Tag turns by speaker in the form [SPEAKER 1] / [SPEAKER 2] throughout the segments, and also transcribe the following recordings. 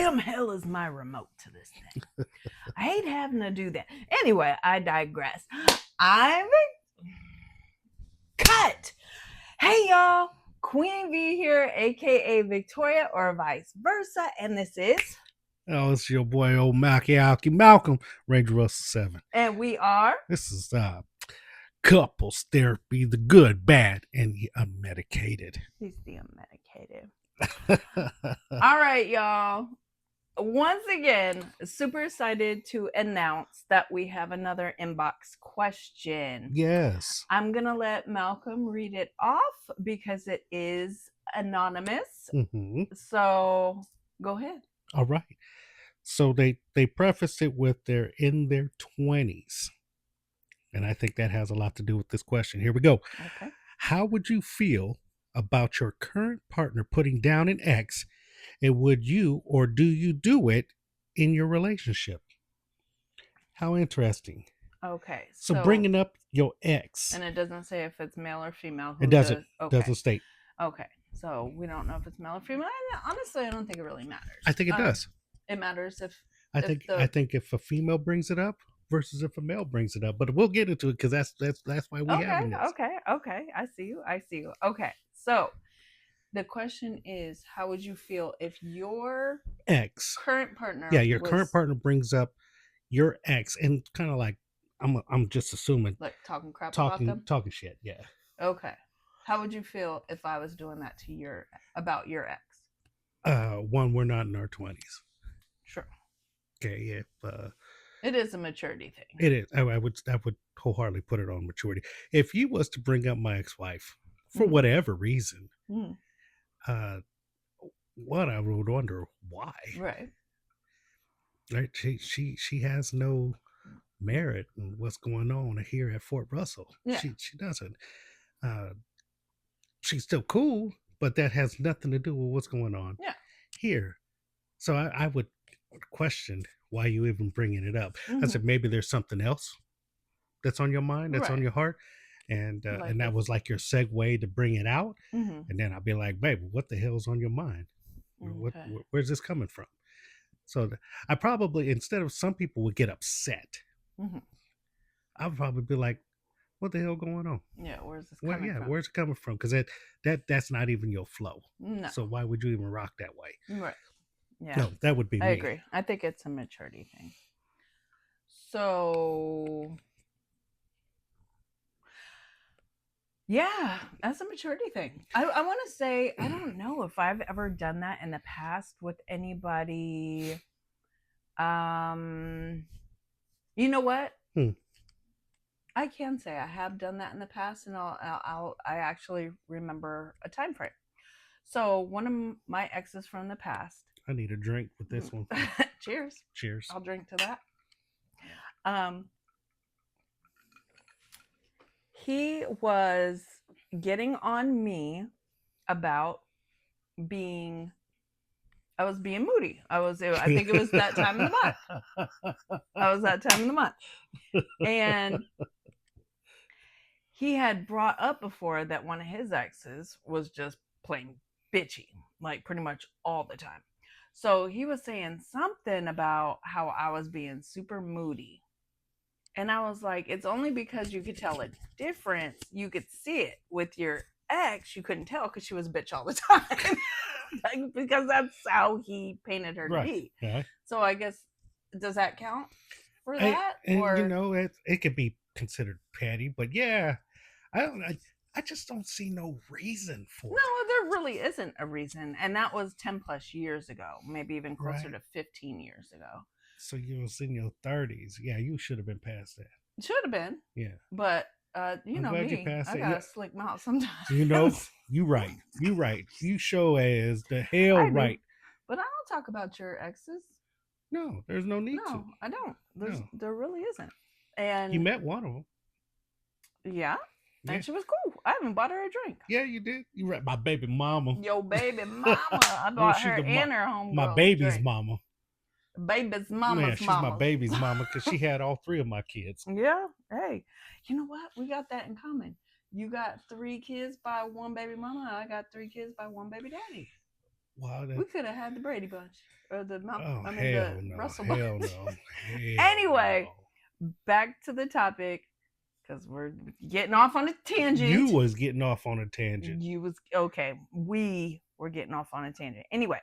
[SPEAKER 1] damn hell is my remote to this thing? I hate having to do that. Anyway, I digress. I'm cut. Hey y'all, Queen V here, aka Victoria, or vice versa, and this is,
[SPEAKER 2] Oh, it's your boy, old Malcolm, Ranger Russell 7.
[SPEAKER 1] and we are.
[SPEAKER 2] This is couples therapy, the good, bad, and the unmedicated.
[SPEAKER 1] He's the unmedicated. All right, y'all. Once again, super excited to announce that we have another inbox question.
[SPEAKER 2] Yes.
[SPEAKER 1] I'm going to let Malcolm read it off because it is anonymous.
[SPEAKER 2] Mm-hmm.
[SPEAKER 1] So go ahead.
[SPEAKER 2] All right. So they preface it with they're in their 20s. And I think that has a lot to do with this question. Here we go.
[SPEAKER 1] Okay.
[SPEAKER 2] How would you feel about your current partner putting down an ex? And would you or do you do it in your relationship? How interesting.
[SPEAKER 1] Okay.
[SPEAKER 2] So bringing up your ex.
[SPEAKER 1] And it doesn't say if it's male or female.
[SPEAKER 2] It doesn't.
[SPEAKER 1] Okay.
[SPEAKER 2] Doesn't state.
[SPEAKER 1] Okay. So we don't know if it's male or female. And honestly, I don't think it really matters.
[SPEAKER 2] I think it does.
[SPEAKER 1] It matters if
[SPEAKER 2] I think if a female brings it up versus if a male brings it up. But we'll get into it because that's why we have this.
[SPEAKER 1] Okay. I see you. Okay. So the question is, how would you feel if your
[SPEAKER 2] ex
[SPEAKER 1] current partner
[SPEAKER 2] current partner brings up your ex and kind of like I'm just assuming
[SPEAKER 1] like talking crap about them?
[SPEAKER 2] Talking shit, yeah.
[SPEAKER 1] Okay. How would you feel if I was doing that to about your ex?
[SPEAKER 2] One, we're not in our 20s.
[SPEAKER 1] Sure.
[SPEAKER 2] Okay,
[SPEAKER 1] it is a maturity thing.
[SPEAKER 2] It is. I would wholeheartedly put it on maturity. If you was to bring up my ex-wife for whatever reason, what I would wonder why.
[SPEAKER 1] Right.
[SPEAKER 2] She has no merit in what's going on here at Fort Russell.
[SPEAKER 1] Yeah.
[SPEAKER 2] She doesn't. She's still cool, but that has nothing to do with what's going on here. So I would question why you even bringing it up. I said maybe there's something else that's on your mind, that's on your heart, and and that was like your segue to bring it out. And then I'll be like, baby, what the hell's on your mind? Where's this coming from? So I probably, instead of some people would get upset, I would probably be like, what the hell going on?
[SPEAKER 1] Yeah, where's this coming from?
[SPEAKER 2] Where's it coming from? Because that's not even your flow.
[SPEAKER 1] No.
[SPEAKER 2] So why would you even rock that way?
[SPEAKER 1] Right. Yeah.
[SPEAKER 2] No, that would be me.
[SPEAKER 1] I agree. I think it's a maturity thing. So yeah, that's a maturity thing. I want to say, I don't know if I've ever done that in the past with anybody. You know what? I can say I have done that in the past, and I actually remember a time frame. So one of my exes from the past.
[SPEAKER 2] I need a drink with this one.
[SPEAKER 1] Cheers.
[SPEAKER 2] Cheers.
[SPEAKER 1] I'll drink to that. He was getting on me about I was being moody. I think it was that time of the month. And he had brought up before that one of his exes was just plain bitchy, like pretty much all the time. So he was saying something about how I was being super moody. And I was like, it's only because you could tell a difference. You could see it with your ex. You couldn't tell because she was a bitch all the time. Like, because that's how he painted her to be.
[SPEAKER 2] Yeah.
[SPEAKER 1] So I guess, does that count for that?
[SPEAKER 2] Or you know, it could be considered petty, but yeah, I just don't see no reason for it.
[SPEAKER 1] No, there really isn't a reason. And that was 10 plus years ago, maybe even closer to 15 years ago.
[SPEAKER 2] So you was in your 30s. Yeah, you should have been past that.
[SPEAKER 1] Should have been.
[SPEAKER 2] Yeah.
[SPEAKER 1] But you know me, I got a slick mouth sometimes.
[SPEAKER 2] You know, you right. You show as the hell right.
[SPEAKER 1] But I don't talk about your exes.
[SPEAKER 2] No, there's no need to.
[SPEAKER 1] No, I don't. There really isn't. And
[SPEAKER 2] you met one of them.
[SPEAKER 1] Yeah. And she was cool. I haven't bought her a drink.
[SPEAKER 2] Yeah, you did. You right, my baby mama.
[SPEAKER 1] Your baby mama. I bought her and her homegirl.
[SPEAKER 2] My baby's mama.
[SPEAKER 1] Baby's mama's
[SPEAKER 2] she's my baby's mama because she had all three of my kids.
[SPEAKER 1] Yeah. Hey, you know what? We got that in common. You got 3 kids by one baby mama. I got 3 kids by one baby daddy.
[SPEAKER 2] Wow,
[SPEAKER 1] We could have had the Brady Bunch or the
[SPEAKER 2] oh,
[SPEAKER 1] the
[SPEAKER 2] hell no.
[SPEAKER 1] Russell
[SPEAKER 2] Hell
[SPEAKER 1] Bunch.
[SPEAKER 2] no. Hell
[SPEAKER 1] Anyway,
[SPEAKER 2] no.
[SPEAKER 1] back to the topic because we're getting off on a tangent.
[SPEAKER 2] You was getting off on a tangent.
[SPEAKER 1] You was okay. We were getting off on a tangent. Anyway,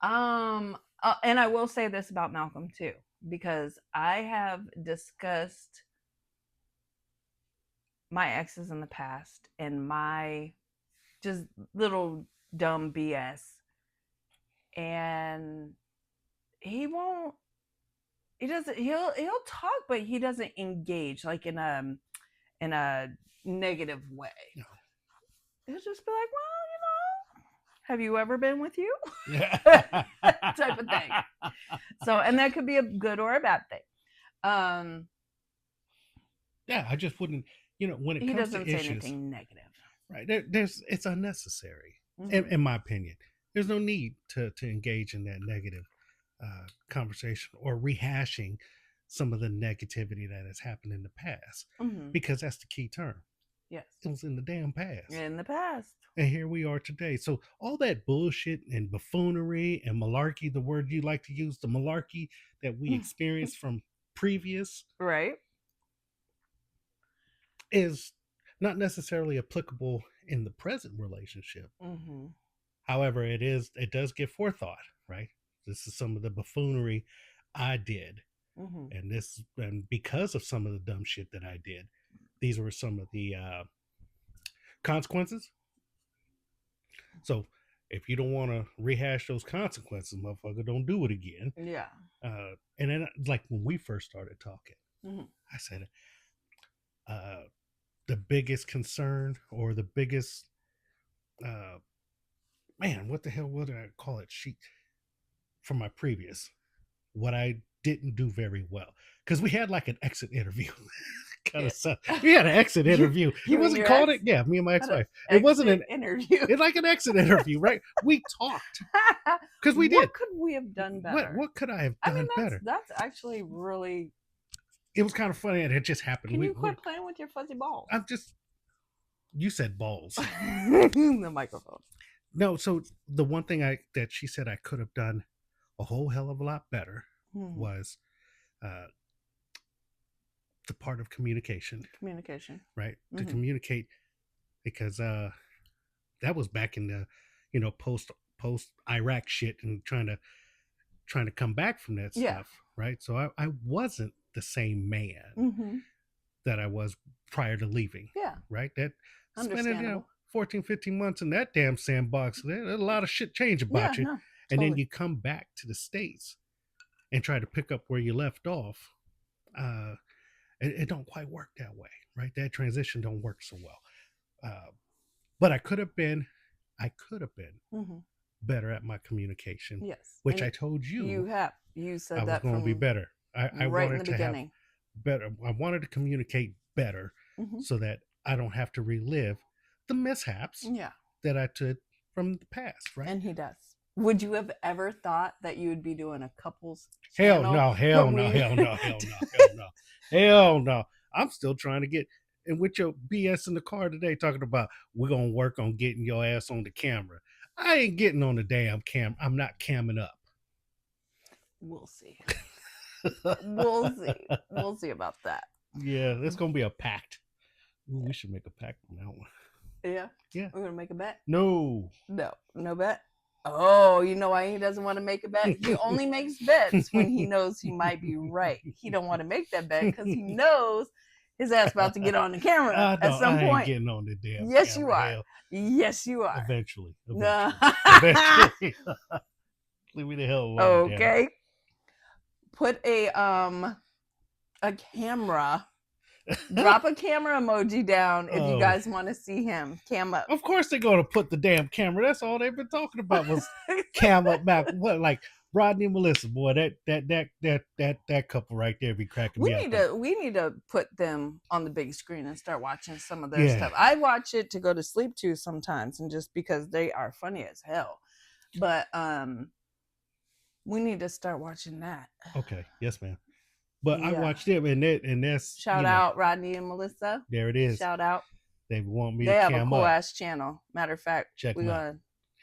[SPEAKER 1] and I will say this about Malcolm too, because I have discussed my exes in the past and my just little dumb BS, and he won't. He doesn't. He'll talk, but he doesn't engage like in a negative way.
[SPEAKER 2] No.
[SPEAKER 1] He'll just be like, well, have you ever been with you? Type of thing. So, and that could be a good or a bad thing.
[SPEAKER 2] Yeah, I just wouldn't. When it comes to issues, he doesn't say
[SPEAKER 1] anything negative.
[SPEAKER 2] Right? It's unnecessary, in my opinion. There's no need to engage in that negative conversation or rehashing some of the negativity that has happened in the past, because that's the key term.
[SPEAKER 1] Yes,
[SPEAKER 2] it was in the damn past.
[SPEAKER 1] In the past,
[SPEAKER 2] and here we are today. So all that bullshit and buffoonery and malarkey, the word you like to use, the malarkey that we experienced from previous,
[SPEAKER 1] right,
[SPEAKER 2] is not necessarily applicable in the present relationship. However, it does give forethought, right? This is some of the buffoonery I did, and because of some of the dumb shit that I did, these were some of the consequences. So if you don't want to rehash those consequences, motherfucker, don't do it again.
[SPEAKER 1] Yeah.
[SPEAKER 2] And then, like when we first started talking, I said, the biggest concern or the biggest, man, what the hell would I call it? From my previous, what I didn't do very well, because we had like an exit interview. Kind of sucked. We had an exit interview. It wasn't called it. Yeah, me and my ex-wife. It wasn't an
[SPEAKER 1] interview.
[SPEAKER 2] It's like an exit interview, right? We talked because we did.
[SPEAKER 1] What could we have done better?
[SPEAKER 2] What could I have done better?
[SPEAKER 1] That's actually really.
[SPEAKER 2] It was kind of funny, and it just happened.
[SPEAKER 1] Can you quit playing with your fuzzy balls?
[SPEAKER 2] You said balls.
[SPEAKER 1] The microphone.
[SPEAKER 2] No, so the one thing that she said I could have done a whole hell of a lot better was the part of communication, right? To communicate, because that was back in the post Iraq shit and trying to come back from that stuff, right? So I wasn't the same man that I was prior to leaving, right? That spending 14, 15 months in that damn sandbox, there's a lot of shit change about you. And then you come back to the States and try to pick up where you left off. It don't quite work that way, right? That transition don't work so well. But I could have been better at my communication.
[SPEAKER 1] Yes.
[SPEAKER 2] Which and I told you.
[SPEAKER 1] You said
[SPEAKER 2] I
[SPEAKER 1] that
[SPEAKER 2] was going to be better. I
[SPEAKER 1] right
[SPEAKER 2] wanted
[SPEAKER 1] in the beginning.
[SPEAKER 2] Have better. I wanted to communicate better so that I don't have to relive the mishaps that I took from the past, right?
[SPEAKER 1] And he does. Would you have ever thought that you would be doing a couples
[SPEAKER 2] channel? Hell no. I'm still trying to get, and with your BS in the car today talking about we're going to work on getting your ass on the camera. I ain't getting on the damn camera. I'm not camming up.
[SPEAKER 1] We'll see. We'll see about that.
[SPEAKER 2] Yeah, it's going to be a pact. Ooh, we should make a pact on that one.
[SPEAKER 1] Yeah?
[SPEAKER 2] Yeah.
[SPEAKER 1] We're going to make a bet?
[SPEAKER 2] No
[SPEAKER 1] bet? Oh, you know why he doesn't want to make a bet? He only makes bets when he knows he might be right. He don't want to make that bet because he knows his ass about to get on the camera at some point.
[SPEAKER 2] I ain't getting on the damn
[SPEAKER 1] yes,
[SPEAKER 2] camera.
[SPEAKER 1] You are. Hell. Yes, you are.
[SPEAKER 2] Eventually.
[SPEAKER 1] Eventually.
[SPEAKER 2] Leave me the hell alone.
[SPEAKER 1] Okay. Put a camera. Drop a camera emoji down if you guys want to see him. Cam up.
[SPEAKER 2] Of course they're gonna put the damn camera. That's all they've been talking about was cam up back. What, like Rodney and Melissa, boy, that couple right there be cracking me up.
[SPEAKER 1] We need to put them on the big screen and start watching some of their stuff. I watch it to go to sleep too sometimes, and just because they are funny as hell. But we need to start watching that.
[SPEAKER 2] Okay, yes, ma'am. But I watched them, and that's
[SPEAKER 1] shout out Rodney and Melissa.
[SPEAKER 2] There it is.
[SPEAKER 1] Shout out.
[SPEAKER 2] They want me.
[SPEAKER 1] They
[SPEAKER 2] to
[SPEAKER 1] have
[SPEAKER 2] cam
[SPEAKER 1] a cool
[SPEAKER 2] up.
[SPEAKER 1] ass channel. Matter of fact,
[SPEAKER 2] check
[SPEAKER 1] we're gonna.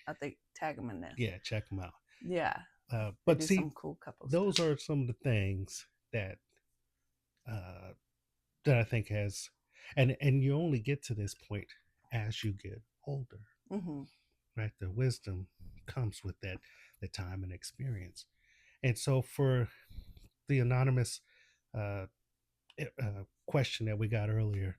[SPEAKER 1] I think tag them in this.
[SPEAKER 2] Yeah, check them out.
[SPEAKER 1] Yeah.
[SPEAKER 2] But see,
[SPEAKER 1] some cool couples.
[SPEAKER 2] Those are some of the things that that I think has, and you only get to this point as you get older, right? The wisdom comes with that time and experience. And so for the anonymous question that we got earlier,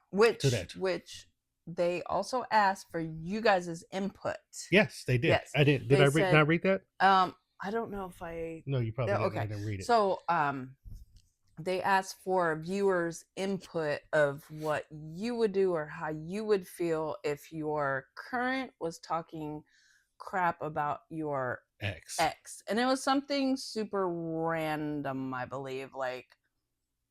[SPEAKER 1] which they also asked for you guys' input.
[SPEAKER 2] Yes, they did. Yes. I did. Did I not read that?
[SPEAKER 1] I don't know if I.
[SPEAKER 2] No, you probably didn't. Okay. I didn't read it.
[SPEAKER 1] So, they asked for viewers' input of what you would do or how you would feel if your current was talking crap about your ex. And it was something super random, I believe, like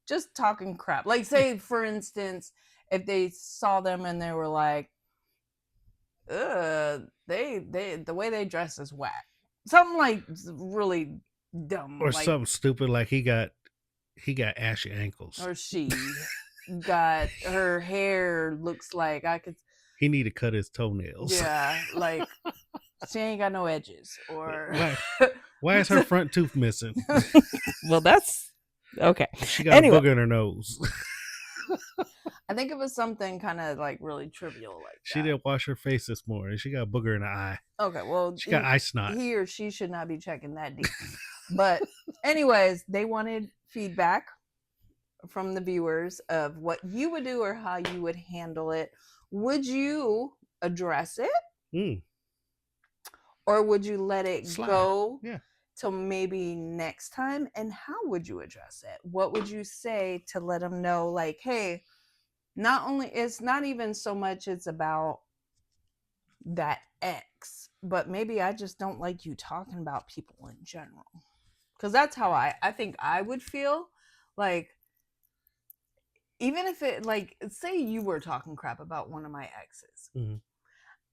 [SPEAKER 1] just talking crap. Like, say, for instance, if they saw them and they were like, the way they dress is whack. Something like really dumb.
[SPEAKER 2] Or like, something stupid like he got ashy ankles.
[SPEAKER 1] Or she got, her hair looks like
[SPEAKER 2] he need to cut his toenails.
[SPEAKER 1] Yeah, like she ain't got no edges. Or
[SPEAKER 2] why is her front tooth missing?
[SPEAKER 1] Well, that's okay.
[SPEAKER 2] She got a booger in her nose.
[SPEAKER 1] I think it was something kind of like really trivial like that.
[SPEAKER 2] She didn't wash her face this morning. She got a booger in the eye.
[SPEAKER 1] Okay, well,
[SPEAKER 2] she got eye snot.
[SPEAKER 1] He or she should not be checking that deep. But anyways, they wanted feedback from the viewers of what you would do or how you would handle it. Would you address it? Or would you let it go till maybe next time? And how would you address it? What would you say to let them know, like, hey, not only, it's not even so much it's about that ex, but maybe I just don't like you talking about people in general. Because that's how I think I would feel. Like, even if it, like, say you were talking crap about one of my exes.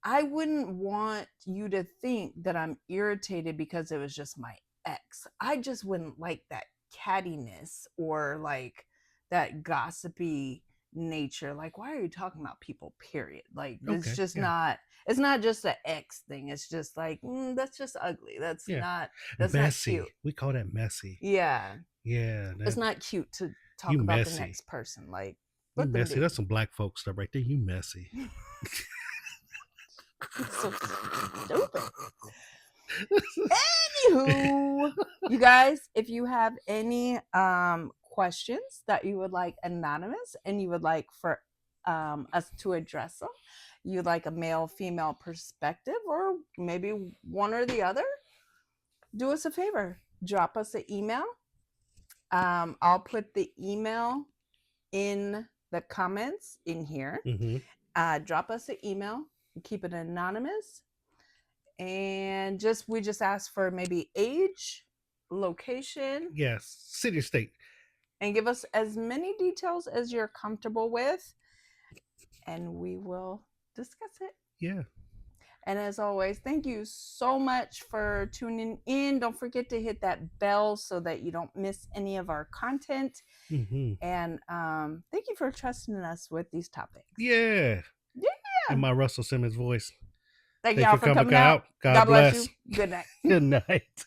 [SPEAKER 1] I wouldn't want you to think that I'm irritated because it was just my ex. I just wouldn't like that cattiness or like that gossipy nature. Like, why are you talking about people, period? Like, it's just not, it's not just an ex thing. It's just like, that's just ugly. That's that's
[SPEAKER 2] messy.
[SPEAKER 1] Not cute.
[SPEAKER 2] We call that messy.
[SPEAKER 1] Yeah.
[SPEAKER 2] Yeah.
[SPEAKER 1] It's not cute to talk about the next person. Like,
[SPEAKER 2] you messy. That's some black folk stuff right there. You messy.
[SPEAKER 1] So stupid. Anywho, you guys, if you have any questions that you would like anonymous and you would like for us to address them, you'd like a male female perspective or maybe one or the other, do us a favor, drop us an email. I'll put the email in the comments in here. Drop us an email, keep it anonymous, and we just ask for maybe age, location,
[SPEAKER 2] yes, city or state,
[SPEAKER 1] and give us as many details as you're comfortable with, and we will discuss it.
[SPEAKER 2] Yeah.
[SPEAKER 1] And as always, thank you so much for tuning in. Don't forget to hit that bell so that you don't miss any of our content. And thank you for trusting us with these topics.
[SPEAKER 2] Yeah. In my Russell Simmons voice.
[SPEAKER 1] Thank y'all for coming out. God bless you. Good night.
[SPEAKER 2] Good night.